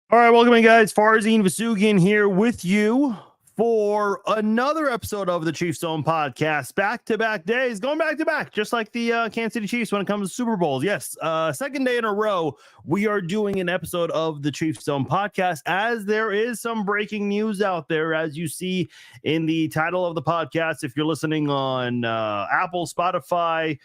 All right, welcome in, guys. Farzine Vasugian here with you for another episode of the Chiefs Zone podcast. Back-to-back days, going back-to-back, just like the Kansas City Chiefs when it comes to Super Bowls. Yes, second day in a row, we are doing an episode of the Chiefs Zone podcast, as there is some breaking news out there, as you see in the title of the podcast. If you're listening on Apple, Spotify,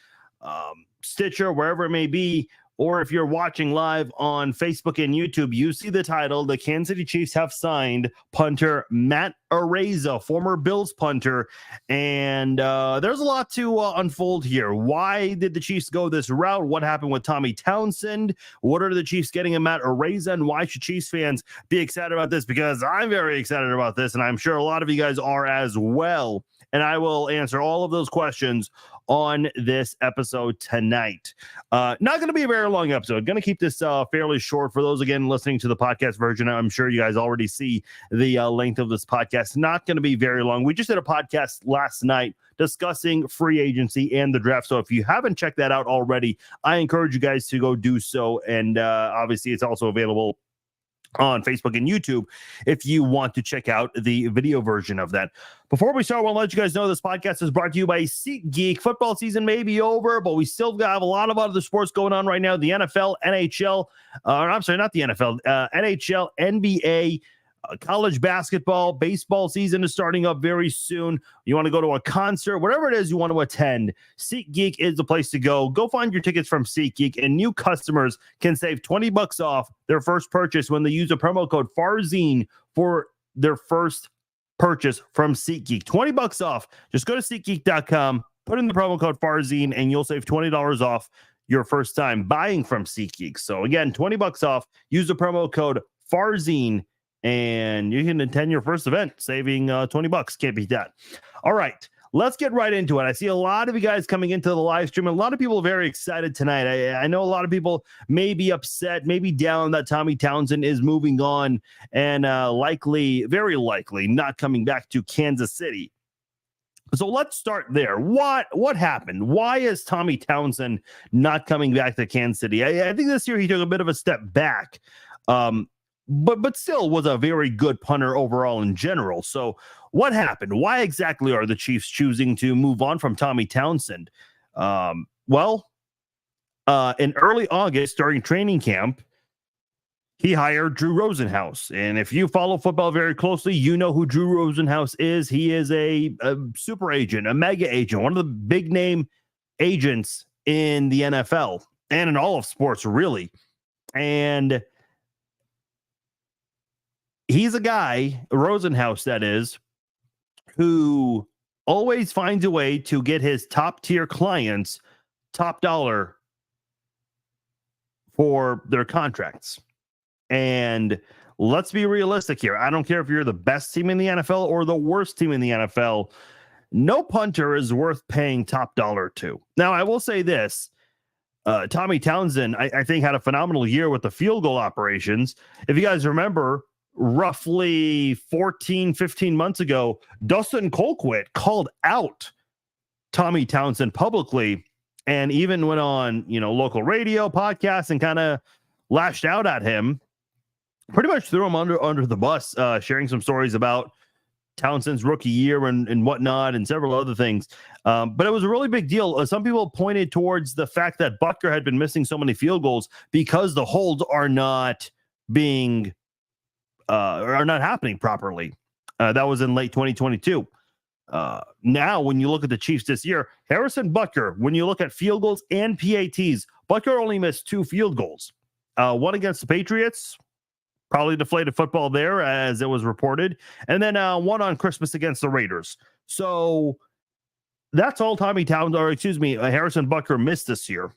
Stitcher, wherever it may be, or if you're watching live on Facebook and YouTube, you see the title. The Kansas City Chiefs have signed punter Matt Araiza, former Bills punter. And there's a lot to unfold here. Why did the Chiefs go this route? What happened with Tommy Townsend? What are the Chiefs getting in Matt Araiza? And why should Chiefs fans be excited about this? Because I'm very excited about this, and I'm sure a lot of you guys are as well. And I will answer all of those questions on this episode tonight. Not going to be a very long episode. Going to keep this fairly short. For those, again, listening to the podcast version, I'm sure you guys already see the length of this podcast. Not going to be very long. We just did a podcast last night discussing free agency and the draft. So if you haven't checked that out already, I encourage you guys to go do so. And obviously, it's also available on Facebook and YouTube if you want to check out the video version of that. Before we start, I want to let you guys know this podcast is brought to you by SeatGeek. Football season may be over, but we still have a lot of other sports going on right now. The NFL, NHL, I'm sorry, not the NFL, NHL, NBA, college basketball, baseball season is starting up very soon. You want to go to a concert, whatever it is you want to attend, SeatGeek is the place to go. Go find your tickets from SeatGeek, and new customers can save $20 off their first purchase when they use a promo code FARZINE for their first purchase from SeatGeek. $20 off. Just go to SeatGeek.com, put in the promo code FARZINE, and you'll save $20 off your first time buying from SeatGeek. So again, $20 off. Use the promo code FARZINE, and you can attend your first event, saving $20. Can't beat that. All right, let's get right into it. I see a lot of you guys coming into the live stream. A lot of people are very excited tonight. I know a lot of people may be upset, maybe down that Tommy Townsend is moving on and very likely not coming back to Kansas City. So let's start there. What happened? Why is Tommy Townsend not coming back to Kansas City? I think this year he took a bit of a step back. But still was a very good punter overall in general. So what happened? Why exactly are the Chiefs choosing to move on from Tommy Townsend? In early August during training camp, he hired Drew Rosenhaus. And if you follow football very closely, you know who Drew Rosenhaus is. He is a super agent, a mega agent, one of the big name agents in the NFL and in all of sports, really. And he's a guy, Rosenhaus that is, who always finds a way to get his top tier clients top dollar for their contracts. And let's be realistic here. I don't care if you're the best team in the NFL or the worst team in the NFL. No punter is worth paying top dollar to. Now, I will say this. Tommy Townsend, I think, had a phenomenal year with the field goal operations. If you guys remember, roughly 15 months ago, Dustin Colquitt called out Tommy Townsend publicly and even went on, local radio podcasts and kind of lashed out at him, pretty much threw him under the bus, sharing some stories about Townsend's rookie year and whatnot and several other things. But it was a really big deal. Some people pointed towards the fact that Butker had been missing so many field goals because the holds are not being are not happening properly. That was in late 2022. Now, when you look at the Chiefs this year, Harrison Butker, when you look at field goals and PATs, Butker only missed 2 field goals. One against the Patriots, probably deflated football there, as it was reported, and then one on Christmas against the Raiders. So that's all Harrison Butker missed this year.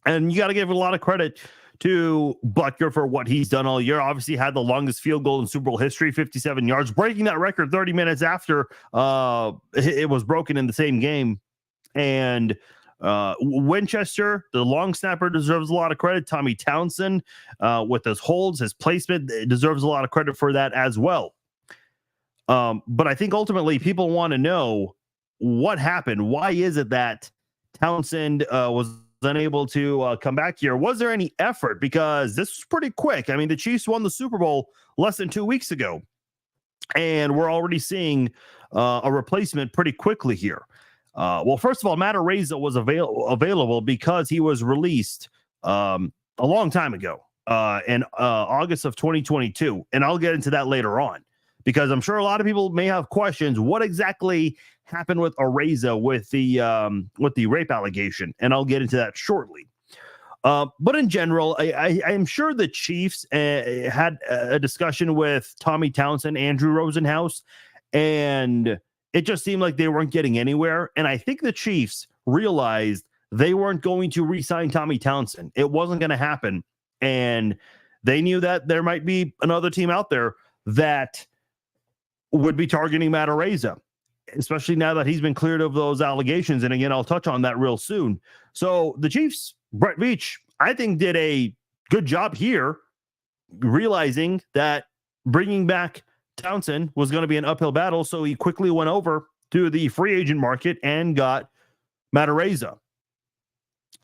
And you got to give a lot of credit to Butker for what he's done all year. Obviously had the longest field goal in Super Bowl history, 57 yards, breaking that record 30 minutes after it was broken in the same game. And Winchester, the long snapper, deserves a lot of credit. Tommy Townsend, with his holds, his placement, deserves a lot of credit for that as well. But I think ultimately people want to know what happened. Why is it that Townsend was unable to come back here. Was there any effort? Because this was pretty quick. I mean, the Chiefs won the Super Bowl less than 2 weeks ago, and we're already seeing a replacement pretty quickly here. Well, first of all, Matt Araiza was available because he was released a long time ago in August of 2022, and I'll get into that later on because I'm sure a lot of people may have questions. What exactly happened with Araiza with the rape allegation? And I'll get into that shortly. But in general, I am sure the Chiefs had a discussion with Tommy Townsend, Andrew Rosenhaus, and it just seemed like they weren't getting anywhere. And I think the Chiefs realized they weren't going to re-sign Tommy Townsend. It wasn't going to happen. And they knew that there might be another team out there that would be targeting Matt Araiza, especially now that he's been cleared of those allegations. And again, I'll touch on that real soon. So the Chiefs, Brett Veach, I think, did a good job here, realizing that bringing back Townsend was going to be an uphill battle. So he quickly went over to the free agent market and got Matt Araiza.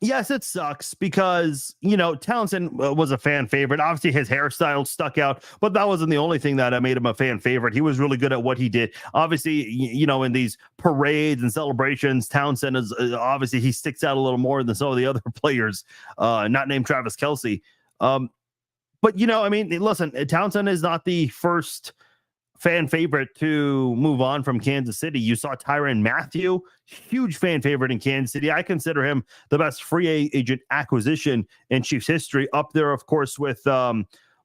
Yes, it sucks because, Townsend was a fan favorite. Obviously, his hairstyle stuck out, but that wasn't the only thing that made him a fan favorite. He was really good at what he did. Obviously, in these parades and celebrations, Townsend is obviously he sticks out a little more than some of the other players, not named Travis Kelce. But, listen, Townsend is not the first fan favorite to move on from Kansas City. You saw Tyrann Mathieu, huge fan favorite in Kansas City. I consider him the best free agent acquisition in Chiefs history, up there, of course, with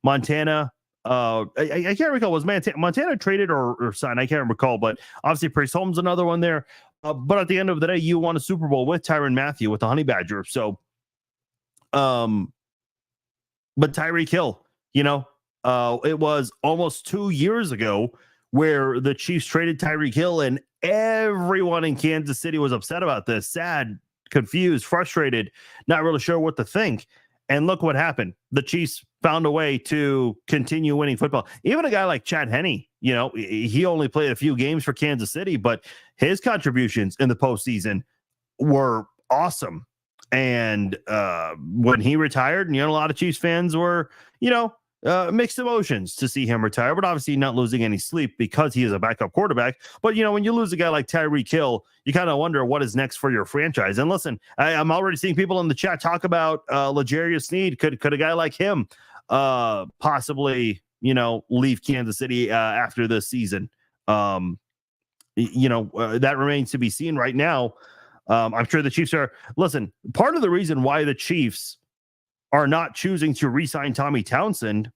Montana. I can't recall, was Montana traded or signed? I can't recall, but obviously Priest Holmes, another one there. But at the end of the day, you won a Super Bowl with Tyrann Mathieu with the Honey Badger. So, but Tyreek Hill, it was almost 2 years ago where the Chiefs traded Tyreek Hill, and everyone in Kansas City was upset about this, sad, confused, frustrated, not really sure what to think. And look what happened. The Chiefs found a way to continue winning football. Even a guy like Chad Henne, he only played a few games for Kansas City, but his contributions in the postseason were awesome. And when he retired, a lot of Chiefs fans were, mixed emotions to see him retire, but obviously not losing any sleep because he is a backup quarterback. But, when you lose a guy like Tyreek Hill, you kind of wonder what is next for your franchise. And listen, I'm already seeing people in the chat talk about L'Jarius Sneed. Could a guy like him possibly, leave Kansas City after this season? That remains to be seen right now. I'm sure the Chiefs are, listen, part of the reason why the Chiefs are not choosing to re-sign Tommy Townsend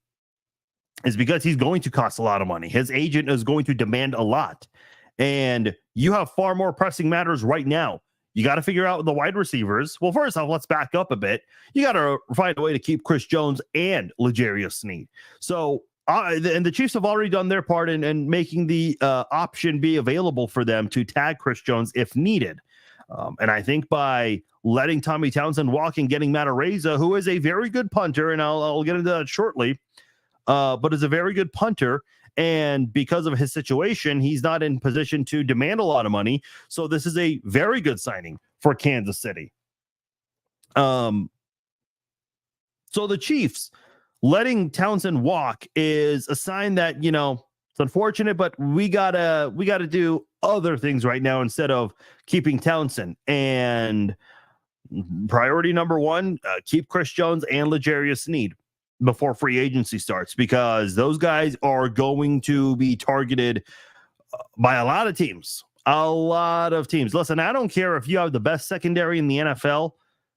is because he's going to cost a lot of money. His agent is going to demand a lot. And you have far more pressing matters right now. You got to figure out the wide receivers. Well, first off, let's back up a bit. You got to find a way to keep Chris Jones and L'Jarius Sneed. So, and the Chiefs have already done their part in making the option be available for them to tag Chris Jones if needed. And I think by letting Tommy Townsend walk and getting Matt Araiza, who is a very good punter, and I'll get into that shortly, but is a very good punter. And because of his situation, he's not in position to demand a lot of money. So this is a very good signing for Kansas City. So the Chiefs letting Townsend walk is a sign that, it's unfortunate, but we gotta do other things right now instead of keeping Townsend. And priority number one, keep Chris Jones and L'Jarius Sneed before free agency starts, because those guys are going to be targeted by a lot of teams. Listen, I don't care if you have the best secondary in the NFL,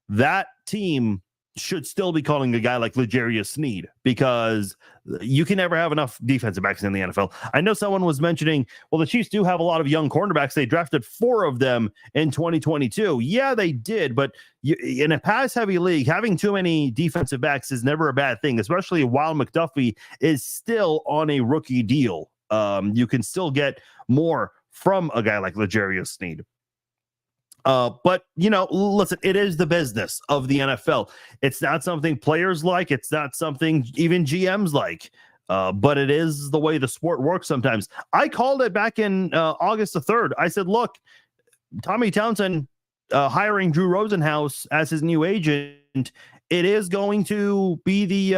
that team should still be calling a guy like L'Jarius Sneed, because you can never have enough defensive backs in the NFL. I know someone was mentioning, well, the Chiefs do have a lot of young cornerbacks. They drafted 4 of them in 2022. Yeah, they did. But in a pass-heavy league, having too many defensive backs is never a bad thing, especially while McDuffie is still on a rookie deal. You can still get more from a guy like L'Jarius Sneed. But, listen, it is the business of the NFL. It's not something players like. It's not something even GMs like. But it is the way the sport works sometimes. I called it back in August the 3rd. I said, look, Tommy Townsend, hiring Drew Rosenhaus as his new agent, it is going to be the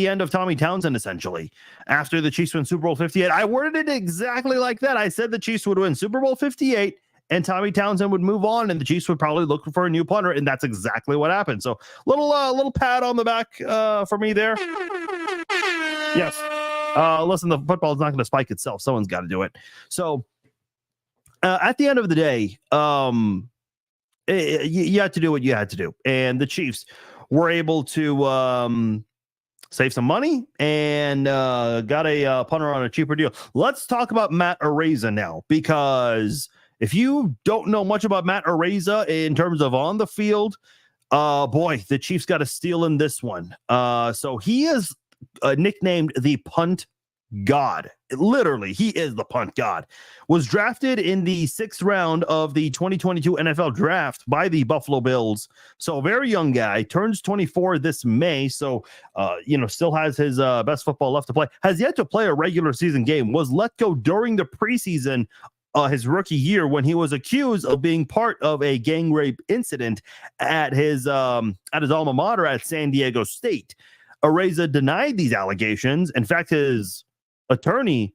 end of Tommy Townsend, essentially. After the Chiefs win Super Bowl 58, I worded it exactly like that. I said the Chiefs would win Super Bowl 58 and Tommy Townsend would move on and the Chiefs would probably look for a new punter, and that's exactly what happened. So little pat on the back for me there. Yes. Listen, the football is not going to spike itself. Someone's got to do it. So at the end of the day, you had to do what you had to do. And the Chiefs were able to save some money and got a punter on a cheaper deal. Let's talk about Matt Araiza now, because if you don't know much about Matt Araiza in terms of on the field, boy, the Chiefs got a steal in this one. So he is nicknamed the punt god. Literally, he is the punt god. Was drafted in the 6th round of the 2022 NFL draft by the Buffalo Bills. So a very young guy, turns 24 this May. So, still has his best football left to play. Has yet to play a regular season game. Was let go during the preseason his rookie year when he was accused of being part of a gang rape incident at his alma mater at San Diego State. Araiza denied these allegations. In fact, his attorney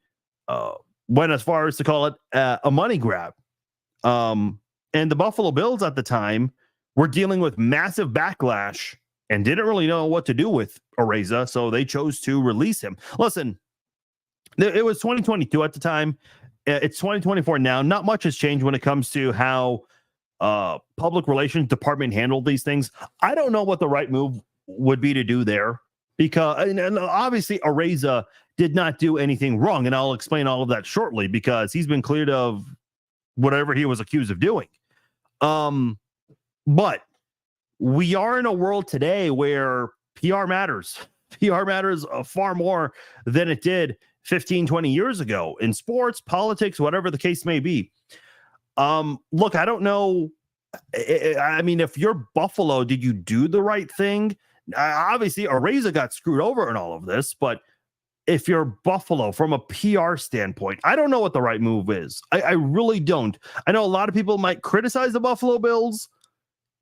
went as far as to call it a money grab. And the Buffalo Bills at the time were dealing with massive backlash and didn't really know what to do with Araiza, so they chose to release him. Listen, it was 2022 at the time. It's 2024 now. Not much has changed when it comes to how public relations department handled these things. I don't know what the right move would be to do there, because and obviously Araiza did not do anything wrong, and I'll explain all of that shortly, because he's been cleared of whatever he was accused of doing. But we are in a world today where PR matters. PR matters far more than it did 15, 20 years ago in sports, politics, whatever the case may be. Look, I don't know. I mean, if you're Buffalo, did you do the right thing? Obviously, Araiza got screwed over in all of this, but if you're Buffalo from a PR standpoint, I don't know what the right move is. I really don't. I know a lot of people might criticize the Buffalo Bills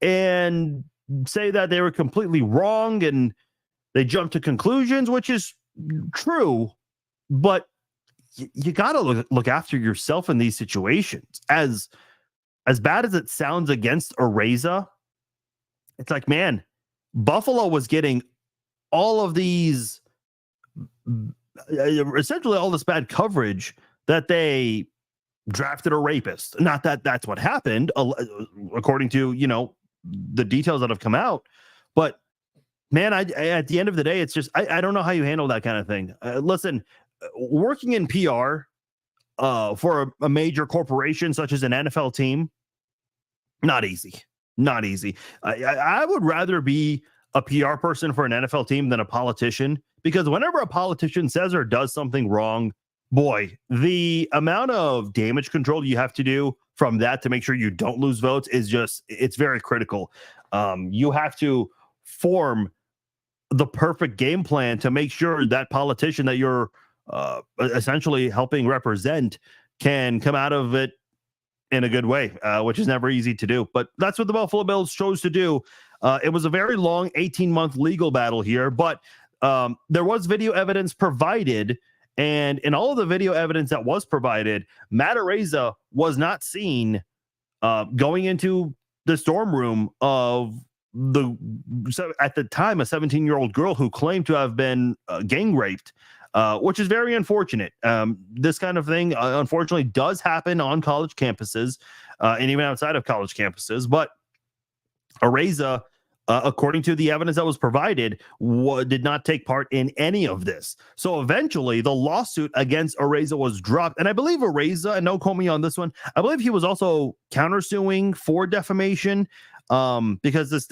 and say that they were completely wrong and they jumped to conclusions, which is true. But you got to look after yourself in these situations. As bad as it sounds against Araiza, it's like, man, Buffalo was getting all of these, essentially all this bad coverage that they drafted a rapist. Not that that's what happened, according to, the details that have come out. But, man, at the end of the day, it's just, I don't know how you handle that kind of thing. Listen, working in PR for a major corporation such as an NFL team, not easy. Not easy. I would rather be a PR person for an NFL team than a politician, because whenever a politician says or does something wrong, boy, the amount of damage control you have to do from that to make sure you don't lose votes is just, it's very critical. You have to form the perfect game plan to make sure that politician that you're essentially helping represent can come out of it in a good way, which is never easy to do. But that's what the Buffalo Bills chose to do. It was a very long 18-month legal battle here, but there was video evidence provided. And in all of the video evidence that was provided, Matt Araiza was not seen going into the dorm room of at the time, a 17-year-old girl who claimed to have been gang raped, which is very unfortunate. This kind of thing, unfortunately, does happen on college campuses and even outside of college campuses. But Araiza, according to the evidence that was provided, did not take part in any of this. So eventually, the lawsuit against Araiza was dropped. And I believe Araiza, and don't quote me on this one, I believe he was also countersuing for defamation, because this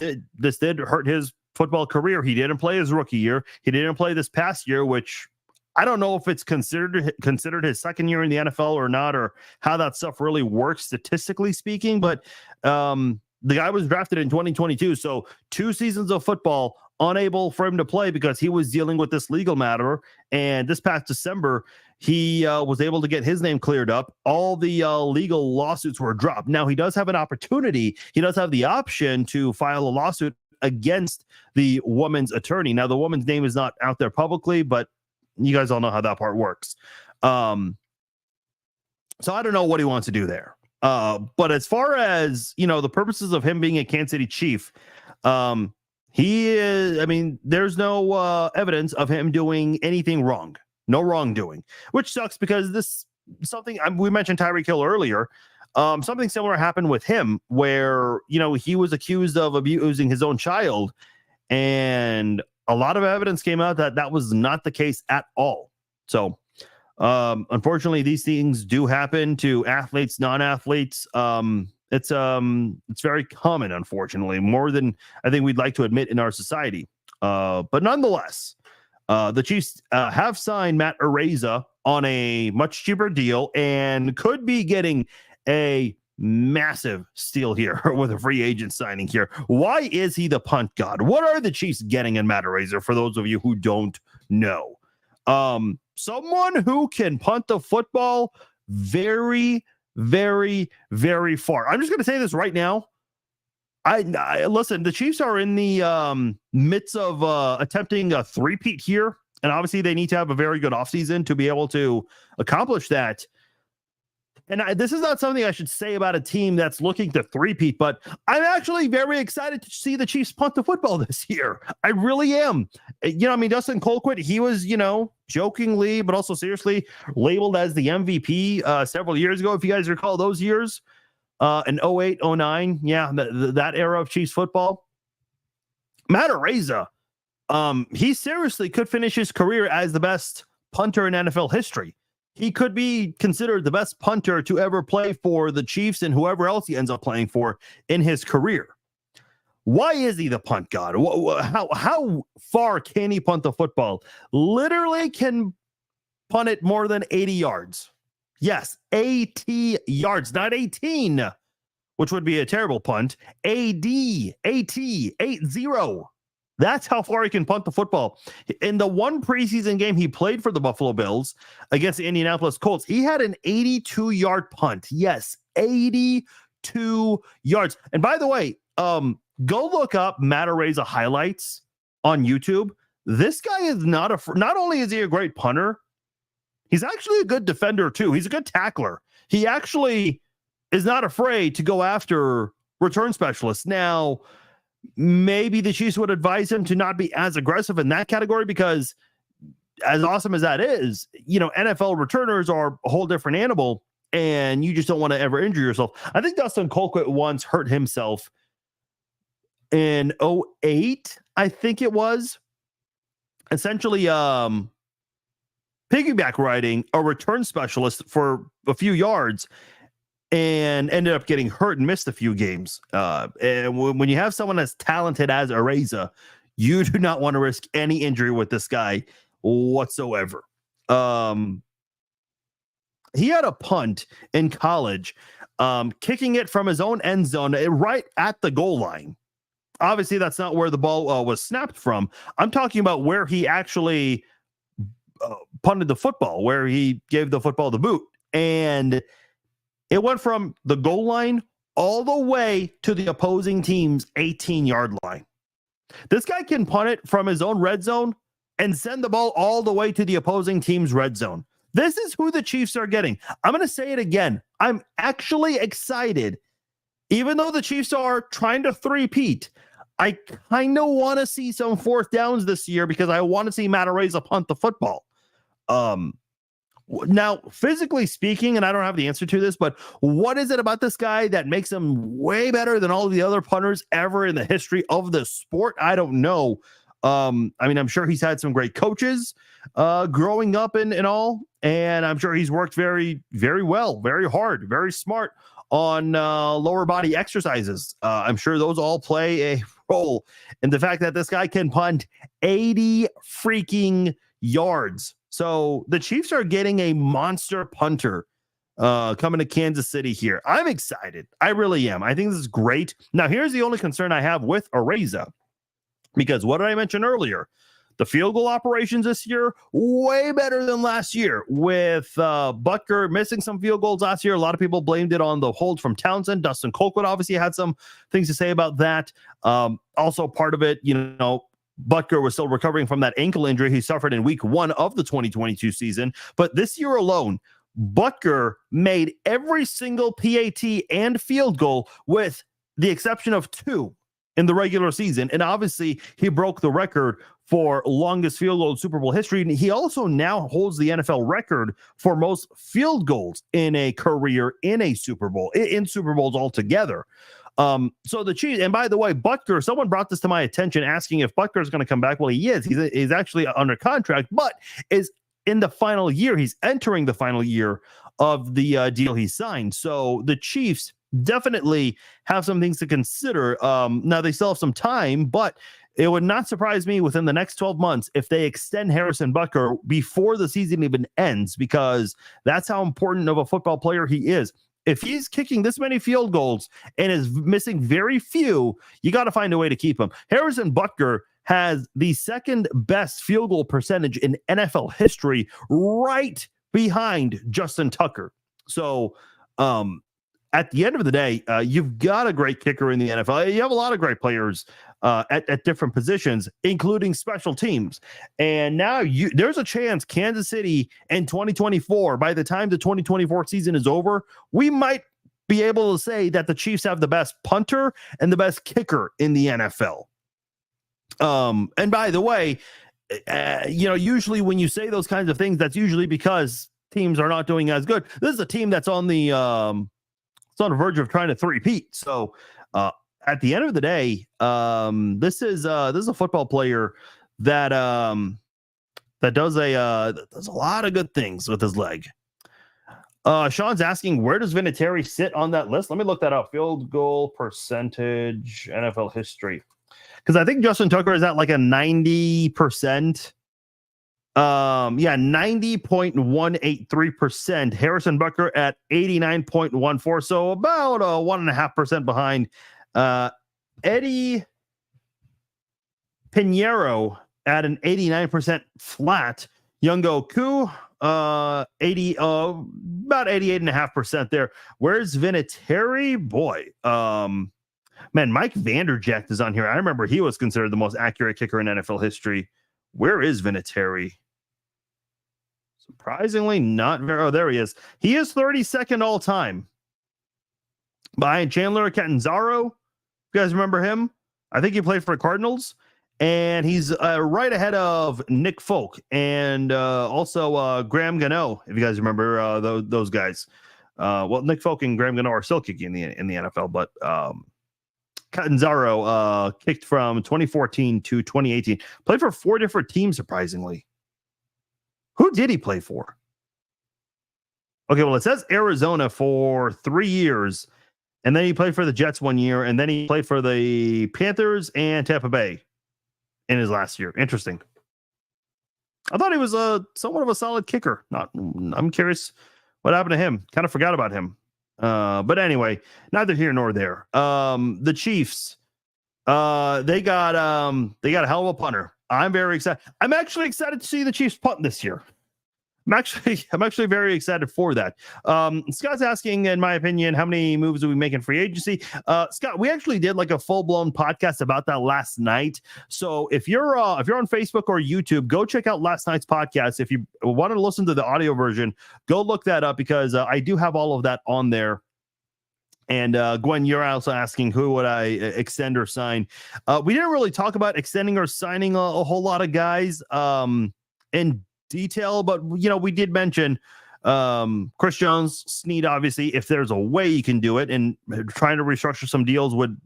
did hurt his football career. He didn't play his rookie year. He didn't play this past year, which I don't know if it's considered his second year in the NFL or not, or how that stuff really works statistically speaking. But the guy was drafted in 2022, so 2 seasons of football unable for him to play because he was dealing with this legal matter. And this past December, he was able to get his name cleared up. All the legal lawsuits were dropped. Now, he does have an opportunity. He does have the option to file a lawsuit against the woman's attorney. Now, the woman's name is not out there publicly, but you guys all know how that part works. So I don't know what he wants to do there. But as far as, the purposes of him being a Kansas City Chief, he is, there's no evidence of him doing anything wrong. No wrongdoing, which sucks because we mentioned Tyreek Hill earlier. Something similar happened with him where, he was accused of abusing his own child, and a lot of evidence came out that was not the case at all. So, unfortunately, these things do happen to athletes, non-athletes. It's very common, unfortunately, more than I think we'd like to admit in our society. But nonetheless, the Chiefs have signed Matt Araiza on a much cheaper deal and could be getting a massive steal here with a free agent signing here. Why is he the punt god? What are the Chiefs getting in Matt Araiza, for those of you who don't know? Someone who can punt the football very, very, very far. I'm just going to say this right now. I listen, the Chiefs are in the midst of attempting a three-peat here, and obviously they need to have a very good offseason to be able to accomplish that. And this is not something I should say about a team that's looking to three-peat, but I'm actually very excited to see the Chiefs punt the football this year. I really am. Dustin Colquitt, he was, jokingly, but also seriously labeled as the MVP several years ago, if you guys recall those years. In 08, 09, that era of Chiefs football. Matt Araiza, he seriously could finish his career as the best punter in NFL history. He could be considered the best punter to ever play for the Chiefs and whoever else he ends up playing for in his career. Why is he the punt god? How far can he punt the football? Literally can punt it more than 80 yards. Yes, 80 yards, not 18, which would be a terrible punt. AT, 80. That's how far he can punt the football. In the one preseason game he played for the Buffalo Bills against the Indianapolis Colts, he had an 82-yard punt. Yes, 82 yards. And by the way, go look up Matt Araiza highlights on YouTube. This guy is not only is he a great punter, he's actually a good defender, too. He's a good tackler. He actually is not afraid to go after return specialists. Now, maybe the Chiefs would advise him to not be as aggressive in that category because, as awesome as that is, NFL returners are a whole different animal, and you just don't want to ever injure yourself. I think Dustin Colquitt once hurt himself in 08, I think it was. Essentially, piggyback riding a return specialist for a few yards and ended up getting hurt and missed a few games. And when you have someone as talented as Araiza, you do not want to risk any injury with this guy whatsoever. He had a punt in college, kicking it from his own end zone right at the goal line. Obviously, that's not where the ball was snapped from. I'm talking about where he actually punted the football, where he gave the football the boot. And it went from the goal line all the way to the opposing team's 18-yard line. This guy can punt it from his own red zone and send the ball all the way to the opposing team's red zone. This is who the Chiefs are getting. I'm going to say it again. I'm actually excited. Even though the Chiefs are trying to three-peat, I kind of want to see some fourth downs this year because I want to see Matt Araiza punt the football. Now, physically speaking, and I don't have the answer to this, but what is it about this guy that makes him way better than all of the other punters ever in the history of the sport? I don't know. I'm sure he's had some great coaches growing up and all, and I'm sure he's worked very, very well, very hard, very smart on lower body exercises. I'm sure those all play a role in the fact that this guy can punt 80 freaking yards. So the Chiefs are getting a monster punter coming to Kansas City here. I'm excited. I really am. I think this is great. Now, here's the only concern I have with Araiza. Because what did I mention earlier? The field goal operations this year, way better than last year. With Butker missing some field goals last year, a lot of people blamed it on the hold from Townsend. Dustin Colquitt obviously had some things to say about that. Also, part of it, Butker was still recovering from that ankle injury he suffered in week 1 of the 2022 season. But this year alone, Butker made every single PAT and field goal with the exception of 2 in the regular season. And obviously, he broke the record for longest field goal in Super Bowl history. And he also now holds the NFL record for most field goals in a career in a Super Bowl, in Super Bowls altogether. So the Chiefs, and by the way, Butker, someone brought this to my attention asking if Butker is going to come back. Well, he is. He's actually under contract, but is in the final year. He's entering the final year of the deal he signed. So the Chiefs definitely have some things to consider. Now they still have some time, but it would not surprise me within the next 12 months if they extend Harrison Butker before the season even ends, because that's how important of a football player he is. If he's kicking this many field goals and is missing very few, you got to find a way to keep him. Harrison Butker has the second best field goal percentage in NFL history, right behind Justin Tucker. So, at the end of the day, you've got a great kicker in the NFL. You have a lot of great players at different positions, including special teams. And now there's a chance Kansas City in 2024, by the time the 2024 season is over, we might be able to say that the Chiefs have the best punter and the best kicker in the NFL. And by the way, usually when you say those kinds of things, that's usually because teams are not doing as good. This is a team that's on the on the verge of trying to three-peat. So at the end of the day, this is a football player that does a lot of good things with his leg. Sean's asking, where does Vinatieri sit on that list? Let me look that up. Field goal percentage, NFL history. Because I think Justin Tucker is at like a 90%. 90.183%. Harrison Butker at 89.14. So about 1.5% behind. Eddie Pinheiro at an 89% flat. Youngo Ku, about 88.5% there. Where's Vinatieri? Boy, man, Mike Vanderjagt is on here. I remember he was considered the most accurate kicker in NFL history. Where is Vinatieri? Surprisingly, not very. Oh, there he is. He is 32nd all time behind Chandler Catanzaro. You guys remember him? I think he played for the Cardinals, and he's right ahead of Nick Folk and also Graham Gano. If you guys remember those guys, well, Nick Folk and Graham Gano are still kicking in the NFL, but Catanzaro kicked from 2014 to 2018. Played for 4 different teams, surprisingly. Who did he play for? Okay, well, it says Arizona for 3 years, and then he played for the Jets 1 year, and then he played for the Panthers and Tampa Bay in his last year. Interesting. I thought he was somewhat of a solid kicker. I'm curious what happened to him. Kind of forgot about him. But anyway, neither here nor there. The Chiefs, they got a hell of a punter. I'm very excited. I'm actually excited to see the Chiefs punt this year. I'm actually very excited for that. Scott's asking, in my opinion, how many moves are we making free agency? Scott, we actually did like a full-blown podcast about that last night. So if you're on Facebook or YouTube, go check out last night's podcast. If you want to listen to the audio version, go look that up, because I do have all of that on there. And Gwen, you're also asking, who would I extend or sign? We didn't really talk about extending or signing a whole lot of guys in detail, but we did mention Chris Jones, Snead. Obviously, if there's a way you can do it, and trying to restructure some deals would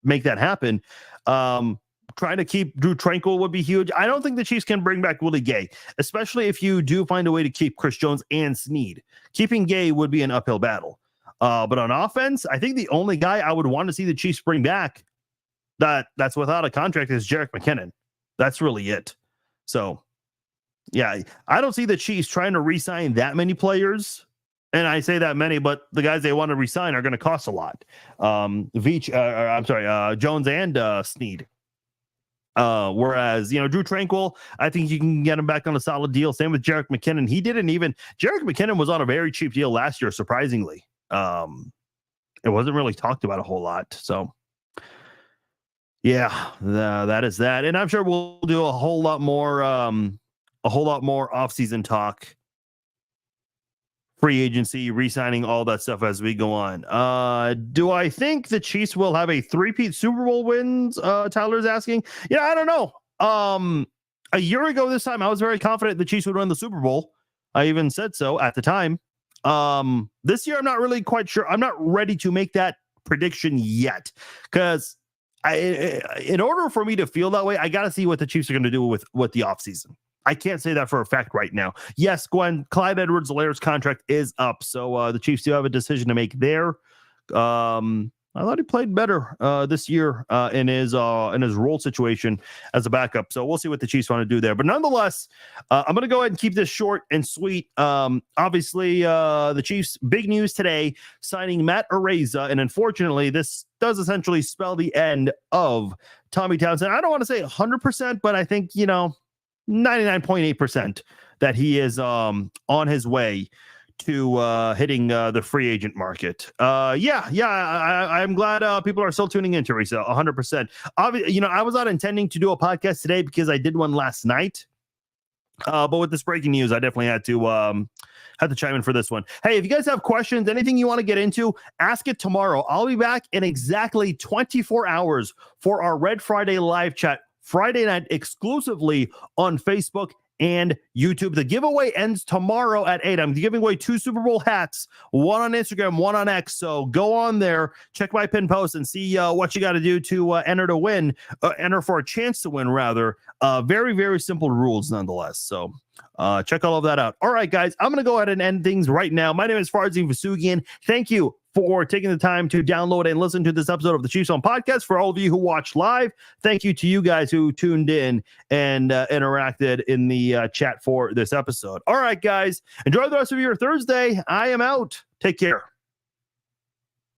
make that happen. Trying to keep Drew Tranquil would be huge. I don't think the Chiefs can bring back Willie Gay, especially if you do find a way to keep Chris Jones and Snead. Keeping Gay would be an uphill battle. But on offense, I think the only guy I would want to see the Chiefs bring back that's without a contract is Jerick McKinnon. That's really it. So, yeah, I don't see the Chiefs trying to re-sign that many players. And I say that many, but the guys they want to re-sign are going to cost a lot. Jones and Snead. Whereas, Drew Tranquil, I think you can get him back on a solid deal. Same with Jerick McKinnon. Jerick McKinnon was on a very cheap deal last year, surprisingly. It wasn't really talked about a whole lot. So, yeah, that is that. And I'm sure we'll do a whole lot more offseason talk, free agency, re-signing, all that stuff as we go on. Do I think the Chiefs will have a three-peat Super Bowl wins? Tyler's asking. Yeah, I don't know. A year ago this time, I was very confident the Chiefs would win the Super Bowl. I even said so at the time. This year, I'm not really quite sure. I'm not ready to make that prediction yet, because in order for me to feel that way, I got to see what the Chiefs are going to do with the offseason. I can't say that for a fact right now. Yes, Glenn, Clyde Edwards-Helaire's contract is up, so the Chiefs do have a decision to make there. I thought he played better this year in his role situation as a backup. So we'll see what the Chiefs want to do there. But nonetheless, I'm going to go ahead and keep this short and sweet. Obviously, the Chiefs, big news today, signing Matt Araiza. And unfortunately, this does essentially spell the end of Tommy Townsend. I don't want to say 100%, but I think, 99.8% that he is on his way to hitting the free agent market. I'm glad people are still tuning in, Teresa. 100%. Obviously, I was not intending to do a podcast today because I did one last night. But with this breaking news, I definitely had to chime in for this one. Hey, if you guys have questions, anything you want to get into, ask it tomorrow. I'll be back in exactly 24 hours for our Red Friday live chat Friday night exclusively on Facebook and YouTube. The giveaway ends tomorrow at 8. I'm giving away 2 Super Bowl hats, one on Instagram, one on X. So go on there, check my pin post, and see what you got to do to enter for a chance to win, rather. Very, very simple rules nonetheless. So check all of that out. All right, guys, I'm going to go ahead and end things right now. My name is Farzin Vasugian. Thank you for taking the time to download and listen to this episode of the Chiefs On Podcast. For all of you who watched live, thank you to you guys who tuned in and interacted in the chat for this episode. All right, guys, enjoy the rest of your Thursday. I am out. Take care.